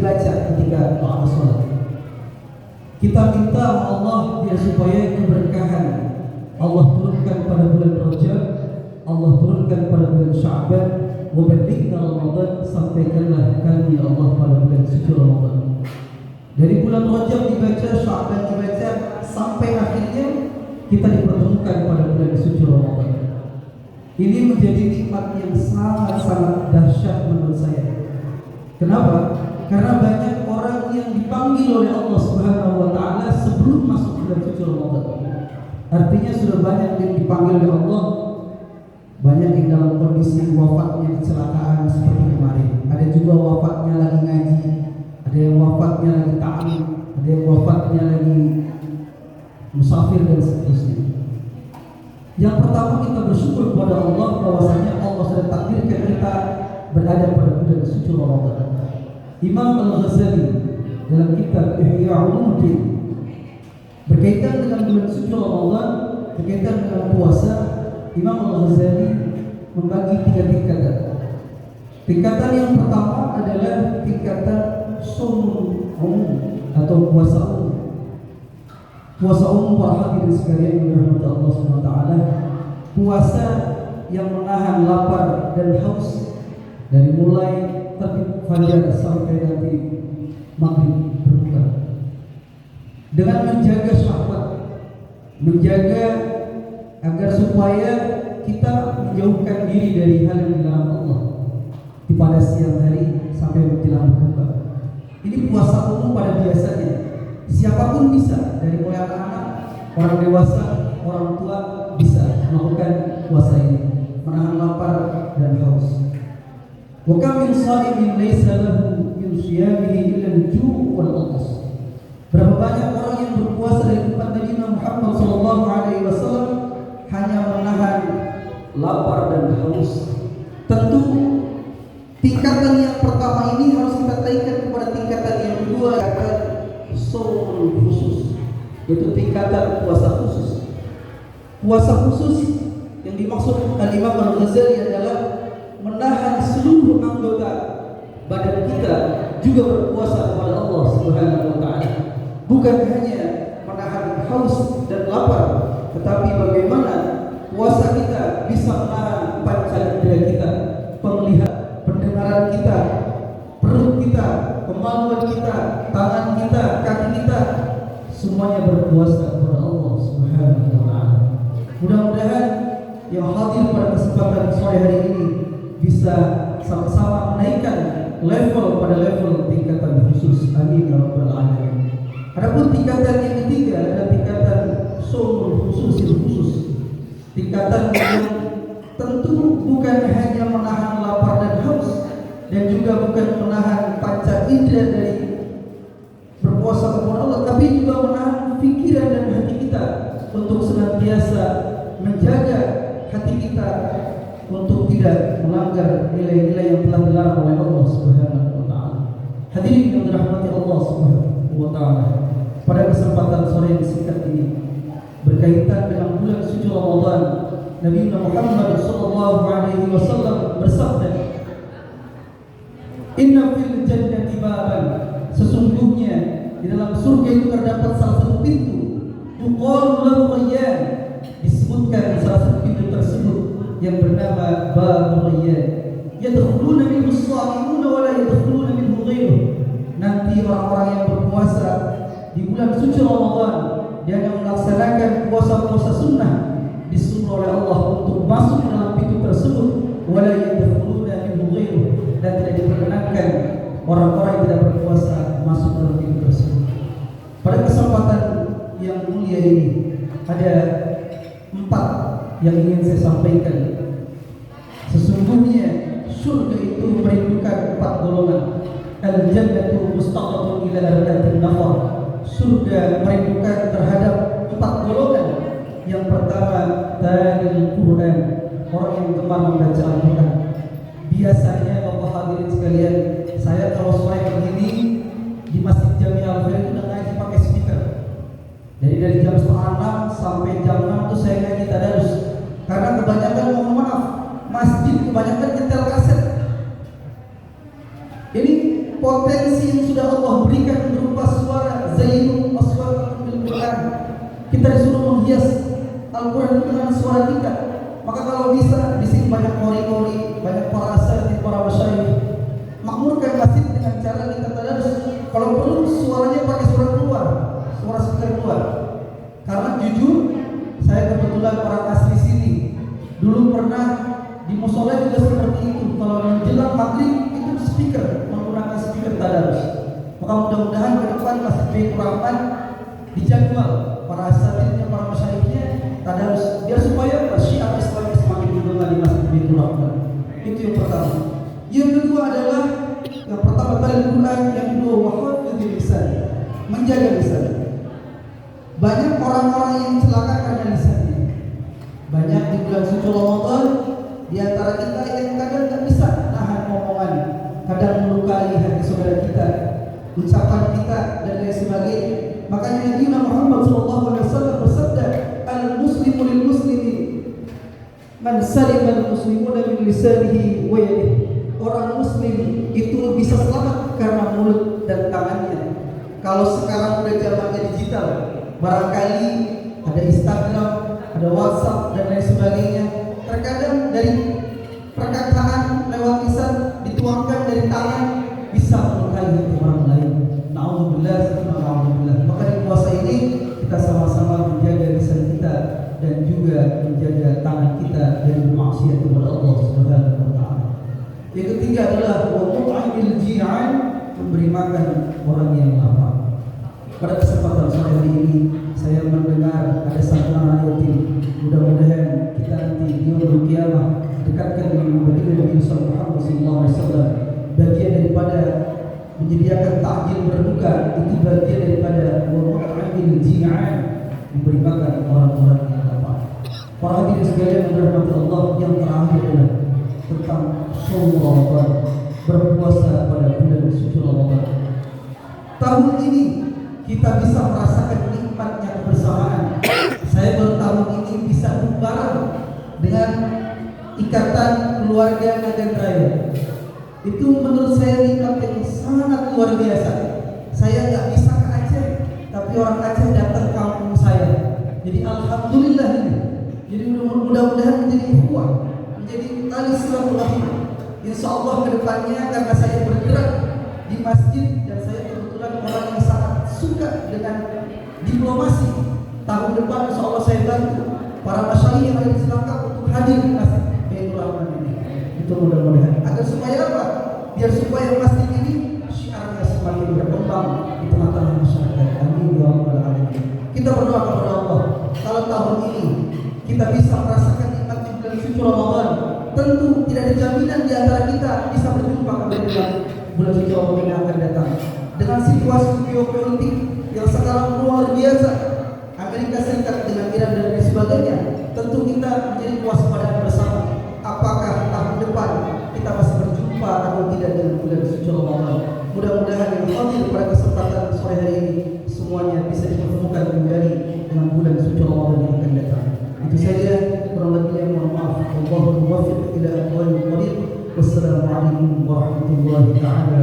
dibaca ketika doa sholat. Kita minta Allah biar supaya keberkahan Allah turunkan pada bulan Rajab, Allah turunkan pada bulan Sya'ban, wa balighna Ramadan, sampaikanlah kami Allah pada bulan suci Ramadan. Dari bulan Rajab dibaca, Sya'ban dibaca, sampai akhirnya kita dipertemukan pada bulan suci Ramadan. Ini menjadi nikmat yang sangat-sangat dahsyat menurut saya. Kenapa? Karena banyak orang yang dipanggil oleh Allah Subhanahu wa taala sebelum masuk bulan suci Ramadan. Artinya sudah banyak yang dipanggil oleh Allah, banyak yang dalam kondisi wafatnya kecelakaan seperti kemarin. Ada juga wafatnya lagi ngaji, ada yang wafatnya lagi ta'lim, ada yang wafatnya lagi musafir dan seterusnya. Yang pertama kita bersyukur kepada Allah bahwasanya Allah sudah takdirkan kita berada pada bulan suci Ramadan. Imam Al-Ghazali dalam kitab Ihya Ulumuddin berkaitan dengan bulan suci Ramadan, berkaitan dengan puasa, Imam Al-Ghazali membagi 3 tingkatan. Tingkatan yang pertama adalah tingkatan shaum umum atau puasa umum. Puasa umum para hadirin sekalian yang dirahmati Allah Subhanahu wa taala, puasa yang menahan lapar dan haus dari mulai terbit fajar sampai nanti maghrib berbuka, dengan menjaga syahwat, menjaga agar supaya kita menjauhkan diri dari hal yang dilarang Allah di pada siang hari sampai menjelang berbuka. Ini puasa umum pada biasanya. Siapapun bisa, dari mulai anak-anak, orang dewasa, orang tua bisa melakukan puasa ini, menahan lapar dan haus. Wa kam min sha'imin laysa lahu min shiyamihi illa al-ju' wal 'atas. Berapa banyak orang yang berpuasa dari tempat Nabi Muhammad sallallahu alaihi wasallam hanya menahan lapar dan haus. Tentu tingkatan yang pertama ini harus kita taikkan kepada tingkatan yang kedua, yaitu shaum khusus, yaitu tingkatan puasa khusus. Puasa khusus yang dimaksud Al-Imam Al-Ghazali adalah menahan seluruh anggota badan kita juga berpuasa kepada Allah Subhanahu wa taala. Bukan hanya menahan haus dan lapar, tetapi bagaimana puasa kita bisa menahan panca indera kita, penglihatan, pendengaran kita, perut kita, kemaluan kita, tangan kita, kaki kita, semuanya berpuasa kepada Allah Subhanahu wa taala. Mudah-mudahan yang hadir pada kesempatan sore hari ini bisa sama-sama menaikkan level pada level tingkatan khusus. Amin ya rabbal alamin. Adapun tingkatan yang ketiga adalah tingkatan shaum khusus. Tingkatan yang tentu bukan hanya menahan lapar dan haus, dan juga bukan menahan panca indera dari berpuasa kepada Allah, tapi juga menahan pikiran dan hati kita untuk senantiasa menjaga hati kita untuk tidak melanggar nilai-nilai yang telah dilarang oleh Allah Subhanahu wa taala. Hadirin yang dirahmati Allah Subhanahu wa taala, pada kesempatan sore yang singkat ini berkaitan dengan bulan suci Ramadan, Nabi Muhammad sallallahu alaihi wasallam bersabda, "Inna fil jannati baban." Sesungguhnya di dalam surga itu terdapat salah satu pintu, yuqalu lahu Rayyan, disebutkan salah satu pintu tersebut yang bernama Babur Rayyan. Yadkhuluna minhu as-sha'imuna wa la yadkhuluna minhu ghayruh. Nanti orang-orang yang berpuasa di bulan suci Ramadan dan yang melaksanakan puasa-puasa sunnah disuruh oleh Allah untuk masuk dalam pintu tersebut, wa la yadkhuluna minhu ghayruh, dan tidak diperkenankan orang-orang yang tidak berpuasa masuk dalam pintu tersebut. Pada kesempatan yang mulia ini ada 4 yang ingin saya sampaikan. Sesungguhnya surga itu merindukan 4 golongan. Al-jannatu mustaqatun ila arbatin nafar. Surga merindukan terhadap 4 golongan. Yang pertama, talil Quran, orang yang gemar membaca Al-Quran. Biasanya Bapak hadirin sekalian, saya kalau sore begini di Masjid Jami Al-Khair itu udah ngaji pakai speaker. Jadi dari jam 5:30 sampai jam 6 itu saya ngaji tadarus. Karena kebanyakan, mohon maaf, masjid kebanyakan nyetel kaset. Ini potensi potensi yang sudah Allah berikan berupa suara zainul aswat bil Quran. Kita disuruh menghias Al-Quran dengan suara kita. Maka kalau bisa di sini banyak kori-kori, banyak para asatidz, para masyayikh, makmurkan masjid dengan cara kita tadarus. Kalau perlu suaranya pakai suara keluar, suara speaker keluar. Karena jujur, saya kebetulan orang asli sini. Dulu pernah di musola juga seperti itu. Kalau menjelang maghrib itu speaker, menggunakan speaker tadarus. Maka mudah-mudahan ke depan Masjid Baitur Rahman dijadwal para asatidznya, para masyayikhnya tadarus, biar supaya syiar Islam semakin dikenal di Masjid Baitur Rahman. Itu yang pertama. Yang kedua adalah yang pertama tadi Quran, yang kedua wahfadz lisan, menjaga lisan. Banyak orang-orang yang celaka karena lisannya. Banyak di bulan suci Ramadan di antara kita yang kadang tak bisa nahan omongan, kadang melukai hati saudara kita, ucapan kita dan lain sebagainya. Makanya Nabi Muhammad SAW bersabda, al-muslimu lil muslimi man salima al-muslimuna min lisanihi wa yadihi. Orang muslim itu bisa selamat karena mulut dan tangannya. Kalau sekarang udah zamannya digital, barangkali ada Instagram, ada WhatsApp dan lain sebagainya. Terkadang dari perkataan lewat lisan dituangkan dari tangan bisa melukai hati orang lain. Na'udzubillah, na'udzubillah. Maka di puasa ini kita sama-sama menjaga lisan kita dan juga menjaga tangan kita dari maksiat kepada Allah Subhanahu wa taala. Yang ketiga adalah wa'il ji'an, memberi makan orang yang lapar. Pada kesempatan sore hari ini saya mendengar ada santunan yatim. Mudah-mudahan kita nanti di yaumul qiyamah dekatkan dengan baginda Nabi Muhammad SAW. Bagian daripada menyediakan takjil berbuka itu bagian daripada wa'il ji'an, memberi makan orang-orang yang lapar. Para hadirin sekalian yang dirahmati Allah, yang terakhir adalah tentang shaum Ramadan, berpuasa pada bulan suci Ramadan. Tahun ini kita bisa merasakan nikmatnya kebersamaan. Saya baru tahun ini bisa bareng dengan ikatan keluarga Nagan Raya. Itu menurut saya nikmat yang sangat luar biasa. Saya nggak bisa ke Aceh, tapi orang Aceh datang ke kampung saya. Jadi alhamdulillah ini. Jadi mudah-mudahan menjadi ukhuwah, menjadi tali silaturahmi. Insya Allah kedepannya karena saya bergerak di masjid dan saya kebetulan orang yang sangat suka dengan diplomasi. Tahun depan insya Allah saya bantu para masyayikh yang ada di Cilacap untuk hadir di Masjid Baitur Rahman ini. Itu mudah-mudahan agar supaya apa? Biar supaya masjid ini syiarnya semakin berkembang di tengah-tengah masyarakat. Amin ya rabbal alamin. Kita berdoa kepada Allah kalau tahun ini kita bisa merasakan nikmat bulan suci Ramadan. Tentu tidak ada jaminan di antara kita bisa berjumpa kembali dalam bulan suci Ramadan yang akan datang. Dengan situasi geopolitik yang sekarang luar biasa, Amerika Serikat dengan Iran dan lain sebagainya, tentu kita menjadi kewaspadaan bersama. Apakah tahun depan kita masih berjumpa atau tidak dengan bulan suci Ramadan? Mudah-mudahan yang hadir pada kesempatan sore hari ini semuanya bisa dipertemukan kembali dengan bulan suci Ramadan yang akan datang. Itu saja, kurang lebihnya mohon maaf. Wallahu muwaffiq ila aqwalil thoriq. Wassalamualaikum warahmatullahi taala